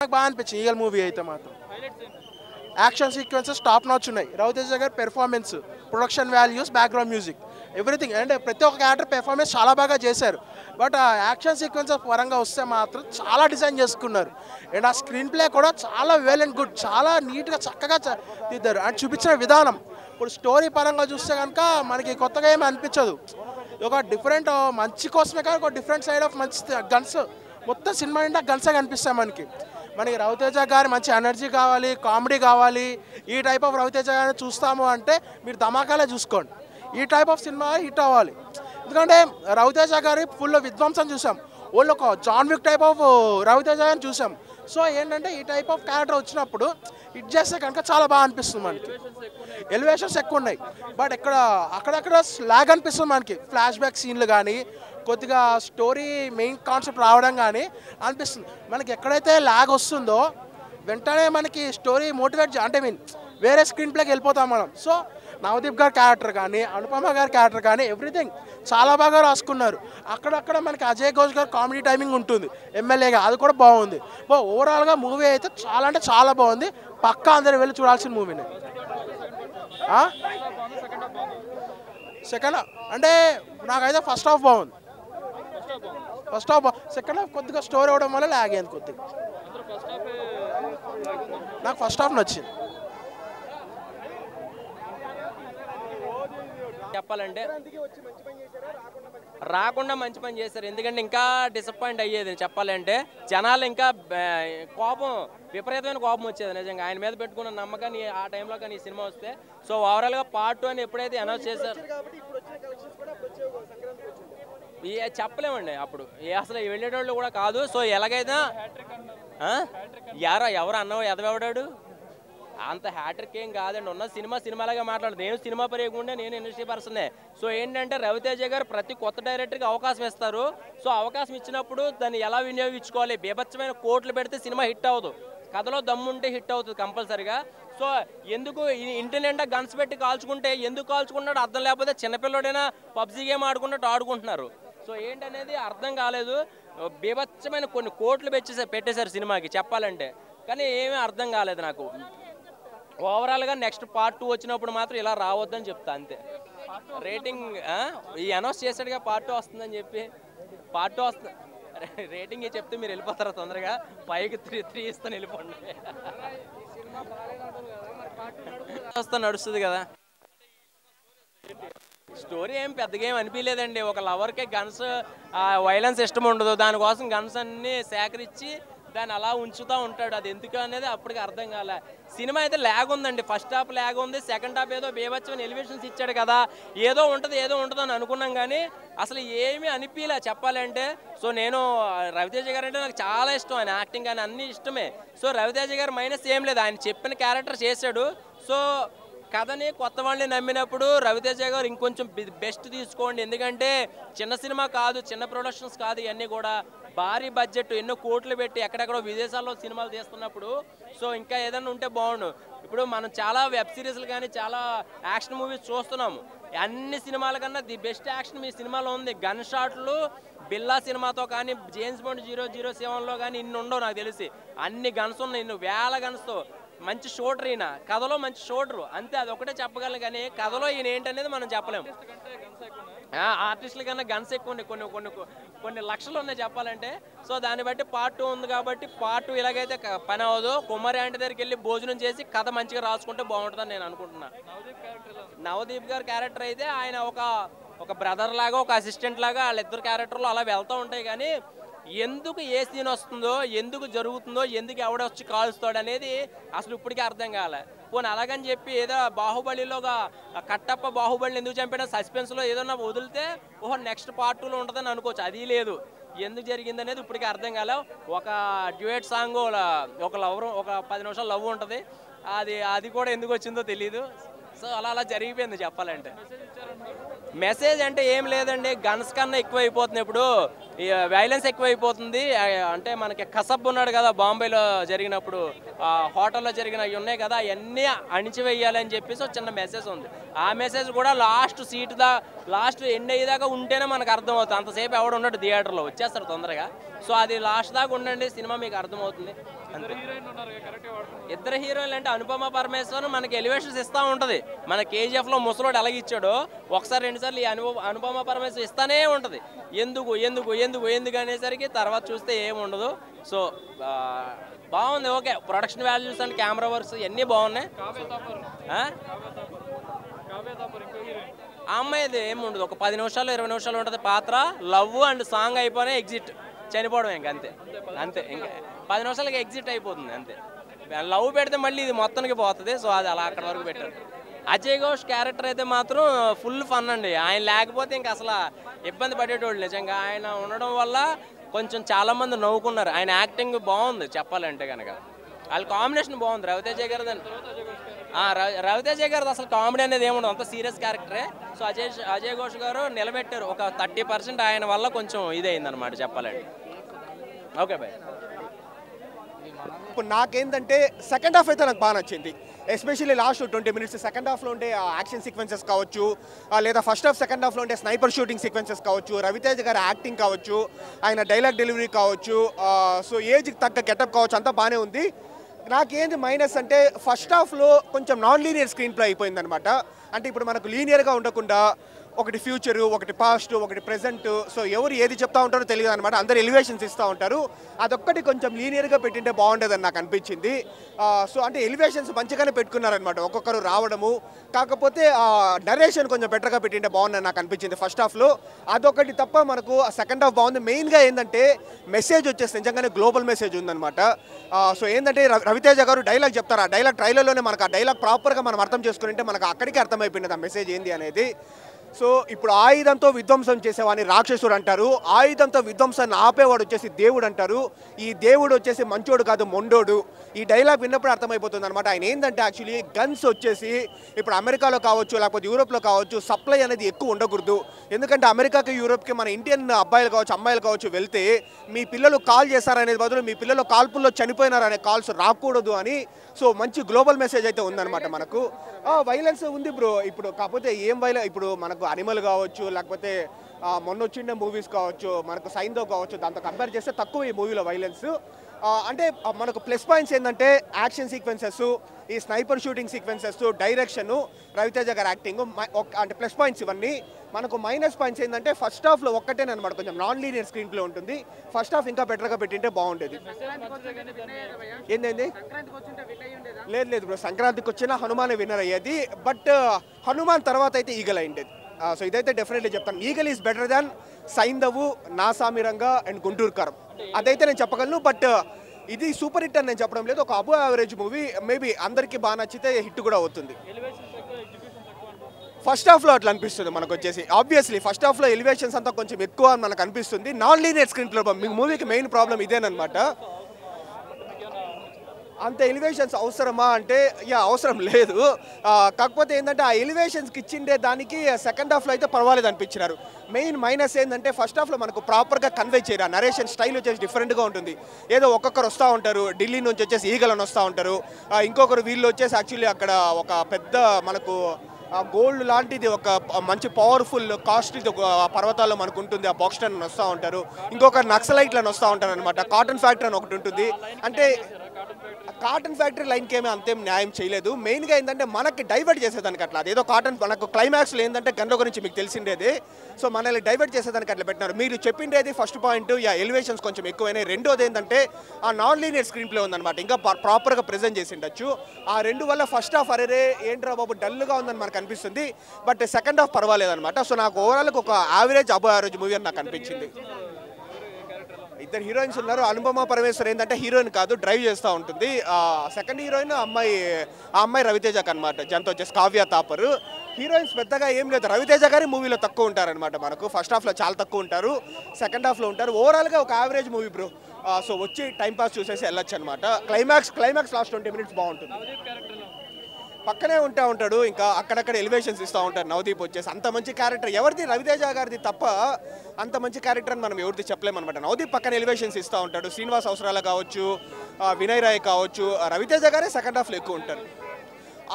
నాకు బాగా అనిపించింది ఈగల్ మూవీ అయితే మాత్రం. యాక్షన్ సీక్వెన్సెస్ టాప్ నాచ్ ఉన్నాయి. రవితేజ గారి performance, production values, background music, everything. అంటే ప్రతి ఒక్క క్యారెక్టర్ పెర్ఫార్మెన్స్ చాలా బాగా చేశారు. బట్ ఆ యాక్షన్ సీక్వెన్సెస్ పరంగా వస్తే మాత్రం చాలా డిజైన్ చేసుకున్నారు. అండ్ ఆ స్క్రీన్ ప్లే కూడా చాలా వెల్ అండ్ గుడ్, చాలా నీట్గా చక్కగా తీద్దారు. అండ్ చూపించిన విధానం ఇప్పుడు స్టోరీ పరంగా చూస్తే కనుక మనకి కొత్తగా ఏమీ అనిపించదు. ఒక డిఫరెంట్ మంచి కోసమే కానీ ఒక డిఫరెంట్ సైడ్ ఆఫ్ మంచి గన్స్, మొత్తం సినిమా నిండా గన్సే కనిపిస్తాయి మనకి రవితేజ గారి మంచి ఎనర్జీ కావాలి, కామెడీ కావాలి. ఈ టైప్ ఆఫ్ రవితేజ గారిని చూస్తాము అంటే మీరు ధమాకాలే చూసుకోండి. ఈ టైప్ ఆఫ్ సినిమా హిట్ అవ్వాలి. ఎందుకంటే రవితేజ గారి ఫుల్ విధ్వంసం చూసాం, ఓన్లీ ఒక John Wick type of Raviteja గారిని చూసాం. సో ఏంటంటే ఈ టైప్ ఆఫ్ క్యారెక్టర్ వచ్చినప్పుడు హిట్ చేస్తే కనుక చాలా బాగా అనిపిస్తుంది మనకి. ఎలివేషన్స్ ఎక్కువ ఉన్నాయి, బట్ అక్కడక్కడ లాగ్ అనిపిస్తుంది మనకి. ఫ్లాష్ బ్యాక్ సీన్లు కానీ, కొద్దిగా స్టోరీ మెయిన్ కాన్సెప్ట్ రావడం కానీ అనిపిస్తుంది మనకి. ఎక్కడైతే లాగ్ వస్తుందో వెంటనే మనకి స్టోరీ మోటివేట్ అంటే వేరే స్క్రీన్ ప్లేకి వెళ్ళిపోతాం మనం. సో నవదీప్ గారి క్యారెక్టర్ కానీ, అనుపమ గారి క్యారెక్టర్ కానీ ఎవ్రీథింగ్ చాలా బాగా రాసుకున్నారు. అక్కడక్కడ మనకి అజయ్ ఘోష్ గారు కామెడీ టైమింగ్ ఉంటుంది ఎమ్మెల్యేగా, అది కూడా బాగుంది. ఓవరాల్గా మూవీ అయితే చాలా అంటే చాలా బాగుంది. పక్కా అందరు వెళ్ళి చూడాల్సిన మూవీని. సెకండ్ అంటే నాకైతే ఫస్ట్ హాఫ్ బాగుంది. సెకండ్ హాఫ్ కొద్దిగా స్టోరీ అవడం వల్ల లాగ్ అయింది కొద్దిగా. నాకు ఫస్ట్ హాఫ్ నచ్చింది. చెప్పాలంటే రాకుండా మంచి పని చేశారు. ఎందుకంటే ఇంకా డిసప్పాయింట్ అయ్యేది చెప్పాలంటే. జనాలు ఇంకా కోపం, విపరీతమైన కోపం వచ్చేది నిజంగా ఆయన మీద పెట్టుకున్న నమ్మకాన్ని ఆ టైంలో కానీ ఈ సినిమా వస్తే. సో ఓవరాల్గా పార్ట్ 2 అని ఎప్పుడైతే అనౌన్స్ చేశారు చెప్పలేమండి. అప్పుడు అసలు వెళ్ళేటోళ్ళు కూడా కాదు. సో ఎలాగైనా ఎవరు అన్న ఎదవడాడు అంత హ్యాట్రిక్ ఏం కాదండి. ఉన్న సినిమాలాగా మాట్లాడదు. నేను సినిమా పరిగకుండా నేను ఇండస్ట్రీ పర్సనే. సో ఏంటంటే రవితేజ గారు ప్రతి కొత్త డైరెక్టర్కి అవకాశం ఇస్తారు. సో అవకాశం ఇచ్చినప్పుడు దాన్ని ఎలా వినియోగించుకోవాలి. బీభత్సమైన కోట్లు పెడితే సినిమా హిట్ అవ్వదు, కథలో దమ్ముంటే హిట్ అవుతుంది కంపల్సరిగా. సో ఎందుకు ఇంటి నిండా గన్స్ పెట్టి కాల్చుకుంటే ఎందుకు కాల్చుకుంటాడు అర్థం లేకపోతే చిన్నపిల్లడైనా పబ్జీ గేమ్ ఆడుకున్నట్టు ఆడుకుంటున్నారు. సో ఏంటనేది అర్థం కాలేదు. బీభత్సమైన కొన్ని కోట్లు పెట్టేశారు సినిమాకి చెప్పాలంటే, కానీ ఏమీ అర్థం కాలేదు నాకు. ఓవరాల్గా నెక్స్ట్ పార్ట్ 2 వచ్చినప్పుడు మాత్రం ఇలా రావద్దని చెప్తా అంతే. రేటింగ్ ఈ అనౌన్స్ చేశాడుగా పార్ట్ 2 వస్తుందని చెప్పి. పార్ట్ 2 వస్తుంది రేటింగ్ చెప్తే మీరు వెళ్ళిపోతారా తొందరగా. 5కి 3 ఇస్తాను వెళ్ళిపోండి. వస్తా నడుస్తుంది కదా. స్టోరీ ఏం పెద్దగా ఏం అనిపించలేదండి. ఒక లవర్కే గన్స్ వైలెన్స్ ఇష్టం ఉండదు, దానికోసం గన్స్ అన్ని సేకరించి దాన్ని అలా ఉంచుతూ ఉంటాడు. అది ఎందుకు అనేది అప్పటికి అర్థం కాలే. సినిమా అయితే ల్యాగ్ ఉందండి. ఫస్ట్ హాఫ్ ల్యాగ్ ఉంది, సెకండ్ హాఫ్ ఏదో బీభత్సమైన ఎలివేషన్స్ ఇచ్చాడు కదా, ఏదో ఉంటుంది అని అనుకున్నాం కానీ అసలు ఏమీ అనిపించలే చెప్పాలంటే. సో నేను రవితేజ గారు అంటే నాకు చాలా ఇష్టం, ఆయన యాక్టింగ్ కానీ అన్నీ ఇష్టమే. సో రవితేజ గారు మైనస్ ఏం లేదు, ఆయన చెప్పిన క్యారెక్టర్ చేశాడు. సో కథని కొత్త వాళ్ళని నమ్మినప్పుడు రవితేజ గారు ఇంకొంచెం బెస్ట్ తీసుకోండి. ఎందుకంటే చిన్న సినిమా కాదు, చిన్న ప్రొడక్షన్స్ కాదు, ఇవన్నీ కూడా భారీ బడ్జెట్ ఎన్నో కోట్లు పెట్టి ఎక్కడెక్కడో విదేశాల్లో సినిమాలు తీస్తున్నప్పుడు సో ఇంకా ఏదైనా ఉంటే బాగుండు. ఇప్పుడు మనం చాలా వెబ్ సిరీస్లు కానీ చాలా యాక్షన్ మూవీస్ చూస్తున్నాము. అన్ని సినిమాల కన్నా ది బెస్ట్ యాక్షన్ మీ సినిమాలో ఉంది. గన్ షాట్లు బిల్లా సినిమాతో కానీ, జేమ్స్ బాండ్ 007లో కానీ ఇన్ని ఉండవు నాకు తెలిసి. అన్ని గన్స్ ఉన్నాయి, ఇన్ని వేల గన్స్తో. మంచి షూటర్ ఈయన, కథలో మంచి షూటరు అంతే, అది ఒకటే చెప్పగలను. కానీ కథలో ఈయన ఏంటనేది మనం చెప్పలేము. ఆర్టిస్టుల కన్నా గన్స్ ఎక్కువ ఉన్నాయి, కొన్ని లక్షలు ఉన్నాయి చెప్పాలంటే. సో దాన్ని బట్టి పార్ట్ 2 ఉంది కాబట్టి పార్ట్ 2 ఇలాగైతే పని అవ్వదు. కుమారి ఆంటీ దగ్గరికి వెళ్ళి భోజనం చేసి కథ మంచిగా రాసుకుంటే బాగుంటుందని నేను అనుకుంటున్నా. నవదీప్ గారి క్యారెక్టర్ అయితే ఆయన ఒక బ్రదర్ లాగా, ఒక అసిస్టెంట్ లాగా వాళ్ళిద్దరు క్యారెక్టర్లు అలా వెళ్తూ ఉంటాయి. కానీ ఎందుకు ఏ సీన్ వస్తుందో, ఎందుకు జరుగుతుందో, ఎందుకు ఎవడొచ్చి కాలుస్తాడు అనేది అసలు ఇప్పటికీ అర్థం కాలే. పోనీ అలాగని చెప్పి ఏదో బాహుబలిలో కట్టప్ప బాహుబలిని ఎందుకు చంపినా సస్పెన్స్లో ఏదన్నా వదిలితే ఓహో నెక్స్ట్ పార్ట్ 2లో ఉంటుందని అనుకోవచ్చు. అది లేదు, ఎందుకు జరిగింది అనేది ఇప్పటికీ అర్థం కాలే. ఒక డ్యూయట్ సాంగ్, ఒక లవ్, ఒక 10 నిమిషాలు లవ్ ఉంటుంది, అది కూడా ఎందుకు వచ్చిందో తెలీదు. సో అలా జరిగిపోయింది చెప్పాలంటే. మెసేజ్ అంటే ఏం లేదండి, గన్స్ కన్నా ఎక్కువ అయిపోతుంది. ఇప్పుడు వైలెన్స్ ఎక్కువైపోతుంది. అంటే మనకి కసబ్ ఉన్నాడు కదా బాంబేలో జరిగినప్పుడు, హోటల్లో జరిగినవి ఉన్నాయి కదా, అవన్నీ అణిచివేయాలని చెప్పేసి ఒక చిన్న మెసేజ్ ఉంది. ఆ మెసేజ్ కూడా లాస్ట్ లాస్ట్ ఎండ్ అయ్యేదాకా ఉంటేనే మనకు అర్థమవుతుంది. అంతసేపు ఎవడు ఉన్నాడు థియేటర్లో, వచ్చేస్తారు తొందరగా. సో అది లాస్ట్ దాకా ఉండండి, సినిమా మీకు అర్థమవుతుంది. ఇద్దరు హీరోయిన్లు అంటే అనుపమ పరమేశ్వరన్ మనకి ఎలివేషన్స్ ఇస్తూ ఉంటుంది. మన కేజీఎఫ్లో ముసలోడు ఎలాగిచ్చాడో ఒకసారి రెండుసార్లు ఈ అనుపమ పరమేశ్వరన్ ఇస్తానే ఉంటుంది. ఎందుకు ఎందుకు ఎందుకు ఎందుకు అనేసరికి తర్వాత చూస్తే ఏముండదు. సో బాగుంది, okay. Production values and camera works ఇవన్నీ బాగున్నాయి. ఆ అమ్మాయిది ఏముండదు, ఒక 10 నిమిషాలు 20 నిమిషాలు ఉంటుంది పాత్ర. లవ్ అండ్ సాంగ్ అయిపోయినా ఎగ్జిట్, చనిపోవడం ఇంక అంతే అంతే. ఇంకా 10 నిమిషాలకి ఎగ్జిట్ అయిపోతుంది అంతే. లవ్ పెడితే మళ్ళీ ఇది మొత్తానికి పోతుంది. సో అది అలా అక్కడ వరకు పెట్టారు. అజయ్ ఘోష్ క్యారెక్టర్ అయితే మాత్రం ఫుల్ ఫన్ అండి. ఆయన లేకపోతే ఇంక అసలు ఇబ్బంది పడేటోళ్ళు నిజంగా. ఆయన ఉండడం వల్ల కొంచెం చాలామంది నవ్వుకున్నారు. ఆయన యాక్టింగ్ బాగుంది చెప్పాలంటే కనుక. వాళ్ళ కాంబినేషన్ బాగుంది. రవితేజ గారిది రవితేజ గారిది అసలు కామెడీ అనేది ఏముండదు, అంత సీరియస్ క్యారెక్టరే. సో అజయ్ ఘోష్ గారు నిలబెట్టారు. ఒక 30% ఆయన వల్ల కొంచెం ఇదైంది అనమాట చెప్పాలంటే. Okay bye. ఇప్పుడు నాకేంటంటే సెకండ్ హాఫ్ అయితే నాకు బాగా నచ్చింది. ఎస్పెషల్లీ లాస్ట్ 20 మినిట్స్ సెకండ్ హాఫ్లో ఉండే యాక్షన్ సీక్వెన్సెస్ కావచ్చు, లేదా ఫస్ట్ హాఫ్ సెకండ్ హాఫ్లో ఉండే స్నైపర్ షూటింగ్ సీక్వెన్సెస్ కావచ్చు, రవితేజ గారి యాక్టింగ్ కావచ్చు, ఆయన డైలాగ్ డెలివరీ కావచ్చు, సో ఏజ్కి తగ్గ గెటప్ కావచ్చు, అంతా బాగానే ఉంది. నాకేంది మైనస్ అంటే ఫస్ట్ హాఫ్లో కొంచెం నాన్ లీనియర్ స్క్రీన్ ప్లే అయిపోయిందనమాట. అంటే ఇప్పుడు మనకు లీనియర్గా ఉండకుండా ఒకటి ఫ్యూచరు, ఒకటి పాస్ట్, ఒకటి ప్రెజెంట్, సో ఎవరు ఏది చెప్తా ఉంటారో తెలియదు అనమాట. అందరు ఎలివేషన్స్ ఇస్తూ ఉంటారు. అదొక్కటి కొంచెం లీనియర్గా పెట్టింటే బాగుండేదని నాకు అనిపించింది. సో అంటే ఎలివేషన్స్ మంచిగానే పెట్టుకున్నారనమాట, ఒక్కొక్కరు రావడము. కాకపోతే నరేషన్ కొంచెం బెటర్గా పెట్టింటే బాగుందని నాకు అనిపించింది ఫస్ట్ హాఫ్లో. అదొకటి తప్ప మనకు సెకండ్ హాఫ్ బాగుంది. మెయిన్గా ఏంటంటే మెసేజ్ వచ్చేసి నిజంగానే గ్లోబల్ మెసేజ్ ఉందన్నమాట. సో ఏంటంటే రవితేజ గారు డైలాగ్ చెప్తారు. ఆ డైలాగ్ ట్రైలర్లోనే మనకు ఆ డైలాగ్ ప్రాపర్గా మనం అర్థం చేసుకుంటే మనకు అక్కడికి అర్థమైపోయినది ఆ మెసేజ్ ఏంది అనేది. సో ఇప్పుడు ఆయుధంతో విధ్వంసం చేసేవాడిని రాక్షసుడు అంటారు, ఆయుధంతో విధ్వంసాన్ని ఆపేవాడు వచ్చేసి దేవుడు అంటారు. ఈ దేవుడు వచ్చేసి మంచోడు కాదు మొండోడు. ఈ డైలాగ్ విన్నప్పుడు అర్థమైపోతుంది అనమాట. ఆయన ఏంటంటే యాక్చువల్లీ గన్స్ వచ్చేసి ఇప్పుడు అమెరికాలో కావచ్చు, లేకపోతే యూరోప్లో కావచ్చు, సప్లై అనేది ఎక్కువ ఉండకూడదు. ఎందుకంటే అమెరికాకి యూరోప్కి మన ఇండియన్ అబ్బాయిలు కావచ్చు, అమ్మాయిలు కావచ్చు వెళ్తే మీ పిల్లలు కాల్ చేస్తారనేది బదులు మీ పిల్లలు కాల్పుల్లో చనిపోయినారనే కాల్స్ రాకూడదు అని. సో మంచి గ్లోబల్ మెసేజ్ అయితే ఉందన్నమాట మనకు. వైలెన్స్ ఉంది బ్రో ఇప్పుడు, కాకపోతే ఏం ఇప్పుడు మనకు అనిమల్ కావచ్చు, లేకపోతే మొన్న వచ్చిండే మూవీస్ కావచ్చు, మనకు సైన్దో కావచ్చు, దాంతో కంపేర్ చేస్తే తక్కువ ఈ మూవీలో వైలెన్స్. అంటే మనకు ప్లస్ పాయింట్స్ ఏంటంటే యాక్షన్ సీక్వెన్సెస్, ఈ sniper shooting sequences, direction, Ravi Teja గారి యాక్టింగ్ అంటే ప్లస్ పాయింట్స్ ఇవన్నీ. మనకు మైనస్ పాయింట్స్ ఏంటంటే ఫస్ట్ హాఫ్లో ఒక్కటేనమాట కొంచెం నాన్ లీనియర్ స్క్రీన్ ప్లే ఉంటుంది. ఫస్ట్ హాఫ్ ఇంకా బెటర్గా పెట్టింటే బాగుండేది. ఏంటండి? లేదు లేదు బ్రో, సంక్రాంతికి వచ్చిన హనుమాన్ విన్నర్ అయ్యేది. బట్ హనుమాన్ తర్వాత అయితే ఈగల్ అయిండేది. సో ఇదైతే డెఫినెట్లీ చెప్తాను, Eagle is better than Saindhav, Naa Saami Ranga and Guntur Kaaram. అదైతే నేను చెప్పగలను. బట్ ఇది సూపర్ హిట్ అని నేను చెప్పడం లేదు, ఒక అబో యావరేజ్ మూవీ. మేబీ అందరికీ బాగా నచ్చితే హిట్ కూడా అవుతుంది. ఫస్ట్ హాఫ్లో అట్లా అనిపిస్తుంది మనకు వచ్చేసి. ఆబ్వియస్లీ ఫస్ట్ హాఫ్లో ఎలివేషన్స్ అంతా కొంచెం ఎక్కువ అని మనకు అనిపిస్తుంది. నాన్ లీనియర్ స్క్రీన్ ప్లే మీ మూవీకి మెయిన్ ప్రాబ్లం ఇదేనమాట. అంత ఎలివేషన్స్ అవసరమా అంటే అవసరం లేదు. కాకపోతే ఏంటంటే ఆ ఎలివేషన్స్కి ఇచ్చిండే దానికి సెకండ్ హాఫ్లో అయితే పర్వాలేదు అనిపించినారు. మెయిన్ మైనస్ ఏంటంటే ఫస్ట్ హాఫ్లో మనకు ప్రాపర్గా కన్వే చేయరు. నరేషన్ స్టైల్ వచ్చేసి డిఫరెంట్గా ఉంటుంది. ఏదో ఒక్కొక్కరు వస్తూ ఉంటారు, ఢిల్లీ నుంచి వచ్చేసి ఈగలను వస్తూ ఉంటారు, ఇంకొకరు వీళ్ళు వచ్చేసి యాక్చువల్లీ అక్కడ ఒక పెద్ద మనకు గోల్డ్ లాంటిది ఒక మంచి పవర్ఫుల్ కాస్ట్లీ పర్వతాల్లో మనకు ఉంటుంది, ఆ బాక్స్టన్ వస్తూ ఉంటారు. ఇంకొకరు నక్సలైట్లను వస్తూ ఉంటారు అనమాట. కాటన్ ఫ్యాక్టరీ అని ఒకటి ఉంటుంది. అంటే కాటన్ ఫ్యాక్టరీ లైన్కి ఏమీ అంతేం న్యాయం చేయలేదు. మెయిన్గా ఏంటంటే మనకి డైవర్ట్ చేసేదానికి అట్లా, అదేదో కాటన్ మనకు క్లైమాక్స్లో ఏంటంటే గంట గురించి మీకు తెలిసిండేది. సో మనల్ని డైవర్ట్ చేసేదానికి అట్లా పెట్టినారు. మీరు చెప్పిండేది ఫస్ట్ పాయింట్, ఎలివేషన్స్ కొంచెం ఎక్కువైనాయి. రెండోది ఏంటంటే ఆ నాన్ లీనియర్ స్క్రీన్ ప్లే ఉందన్నమాట, ఇంకా ప్రాపర్గా ప్రెజెంట్ చేసి ఉండొచ్చు. ఆ రెండు వల్ల ఫస్ట్ హాఫ్ అరే ఏంట్రా బాబు డల్గా ఉందని మనకు అనిపిస్తుంది. బట్ సెకండ్ హాఫ్ పర్వాలేదన్నమాట. సో నాకు ఓవరాల్గా ఒక అబో యావరేజ్ మూవీ అని నాకు అనిపించింది. ఇద్దరు హీరోయిన్స్ ఉన్నారు. అనుపమ పరమేశ్వర్ ఏంటంటే హీరోయిన్ కాదు, డ్రైవ్ చేస్తూ ఉంటుంది. సెకండ్ హీరోయిన్ ఆ అమ్మాయి రవితేజకి అనమాట, జంతో వచ్చేసి కావ్య తాపర్. హీరోయిన్స్ పెద్దగా ఏం లేదు. రవితేజ గారి మూవీలో తక్కువ ఉంటారనమాట మనకు. ఫస్ట్ హాఫ్లో చాలా తక్కువ ఉంటారు, సెకండ్ హాఫ్లో ఉంటారు. ఓవరాల్గా ఒక యావరేజ్ మూవీ బ్రో. సో వచ్చి టైంపాస్ చూసేసి వెళ్ళొచ్చు అనమాట. క్లైమాక్స్ లాస్ట్ 20 మినిట్స్ బాగుంటుంది. పక్కనే ఉంటాడు, ఇంకా అక్కడక్కడ ఎలివేషన్స్ ఇస్తూ ఉంటారు నవదీప్ వచ్చేసి. అంత మంచి క్యారెక్టర్ ఎవరిది, రవితేజ గారిది తప్ప అంత మంచి క్యారెక్టర్ అని మనం ఎవరిది చెప్పలేమన్నమాట. నవదీప్ పక్కన ఎలివేషన్స్ ఇస్తూ ఉంటాడు. శ్రీనివాస్ అవసరాలు కావచ్చు, వినయ్ రాయ్ కావచ్చు, రవితేజ గారే సెకండ్ హాఫ్లో ఎక్కువ ఉంటారు.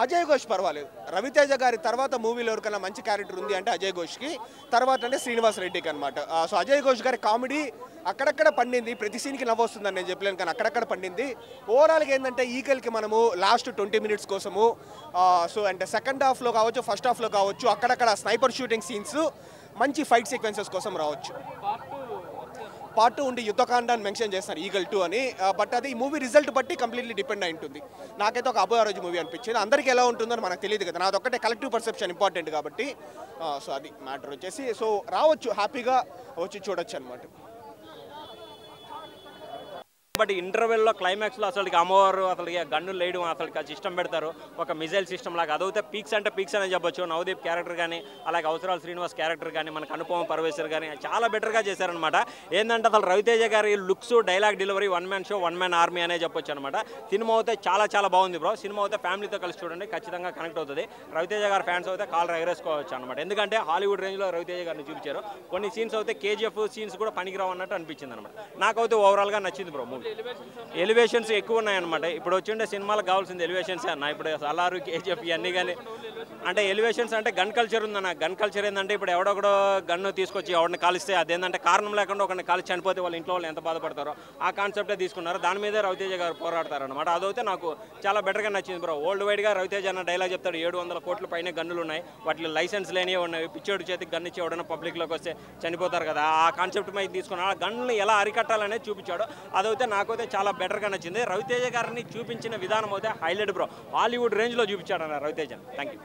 అజయ్ ఘోష్ పర్వాలేదు. రవితేజ గారి తర్వాత మూవీలో ఎవరికైనా మంచి క్యారెక్టర్ ఉంది అంటే అజయ్ ఘోష్కి, తర్వాత అంటే శ్రీనివాస్ రెడ్డికి అనమాట. సో అజయ్ ఘోష్ గారి కామెడీ అక్కడక్కడ పండింది, ప్రతి సీన్కి నవ్వు వస్తుందని నేను చెప్పలేను, కానీ అక్కడక్కడ పండింది. ఓవరాల్గా ఏంటంటే ఈగల్కి మనము లాస్ట్ 20 minutes కోసము సో అంటే సెకండ్ హాఫ్లో కావచ్చు, ఫస్ట్ హాఫ్లో కావచ్చు, అక్కడక్కడ స్నైపర్ షూటింగ్ సీన్స్, మంచి ఫైట్ సీక్వెన్సెస్ కోసం రావచ్చు. పార్ట్ 2 ఉండి యుద్ధకాండాన్ని మెన్షన్ చేస్తారు ఈగల్ 2 అని. బట్ అది మూవీ రిజల్ట్ బట్టి కంప్లీట్లీ డిపెండ్ అయి ఉంటుంది. నాకైతే ఒక అబో యావరేజ్ మూవీ అనిపించింది. అందరికీ ఎలా ఉంటుందని మనకు తెలియదు కదా, నాదొక్కటే కలెక్టివ్ పర్సెప్షన్ ఇంపార్టెంట్ కాబట్టి. సో అది మ్యాటర్ వచ్చేసి. సో రావచ్చు, హ్యాపీగా వచ్చి చూడొచ్చు అనమాట. బట్ ఇంటర్వెల్లో క్లైమాక్స్లో అసలుకి అమ్మవారు అసలుకి గన్నులు లేయడం, అసలుకి సిస్టమ్ పెడతారు, ఒక మిజైల్ సిస్టమ్ లాగా. అదైతే పీక్స్ అంటే పీక్స్ అని చెప్పొచ్చు. నవదీప్ క్యారెక్టర్ కానీ, అలాగే అవసరాలు శ్రీనివాస్ క్యారెక్టర్ కానీ, మనకు అనుపమ పరమేశ్వర్ కానీ చాలా బెటర్గా చేశారనమాట. ఏంటంటే అసలు రవితేజ గారి looks, dialogue delivery, one man show, one man army అనే చెప్పొచ్చు అనమాట. సినిమా అయితే చాలా చాలా బాగుంది బ్రో. సినిమా అయితే ఫ్యామిలీతో కలిసి చూడండి, ఖచ్చితంగా కనెక్ట్ అవుతుంది. రవితేజ గారి ఫ్యాన్స్ అయితే కాల్ ఎగరేసుకోవచ్చు అనమాట. ఎందుకంటే హాలీవుడ్ రేంజ్లో రవితేజ గారిని చూపించారు. కొన్ని సీన్స్ అయితే కేజీఎఫ్ సీన్స్ కూడా పనికిరావు అన్నట్టు అనిపించింది అనమాట. నాకైతే ఓవరాల్గా నచ్చింది బ్రో మూవీ. ఎలివేషన్స్ ఎక్కువ ఉన్నాయన్నమాట. ఇప్పుడు వచ్చిండే సినిమాలకు కావాల్సింది ఎలివేషన్స్ అన్న. ఇప్పుడు సలారు, కేజీఎఫ్ ఇవన్నీ కానీ అంటే ఎలివేషన్స్ అంటే గన్ కల్చర్ ఉందన్న. గన్ కల్చర్ ఏంటంటే ఇప్పుడు ఎవడొకడో గన్ను తీసుకొచ్చి ఎవరిని కాలిస్తే అదేంటంటే కారణం లేకుండా ఒకరిని కాల్చి చనిపోతే వాళ్ళ ఇంట్లో వాళ్ళు ఎంత బాధపడతారో ఆ కాన్సెప్టే తీసుకున్నారు. దాని మీదే రవితేజ గారు పోరాడతారనమాట. అదైతే నాకు చాలా బెటర్గా నచ్చింది బ్రో. వరల్డ్ వైడ్గా రవితేజ అన్న డైలాగ్ చెప్తాడు, 700 కోట్ల పైన గన్నులు ఉన్నాయి, వాటిలో లైసెన్స్ లేనివి ఉన్నాయి, పిచ్చోడి చేతికి గన్ను ఇచ్చి ఎవడన్నా పబ్లిక్లోకి వస్తే చనిపోతారు కదా, ఆ కాన్సెప్ట్ మీద తీసుకున్నాడు. ఆ గన్నులు ఎలా అరికట్టాలనేది చూపించాడు. అదైతే నాకైతే చాలా బెటర్గా నచ్చింది. రవితేజ గారిని చూపించిన విధానం అయితే హైలైట్ బ్రో. హాలీవుడ్ రేంజ్లో చూపించాడు అన్న రవితేజ. Thank you.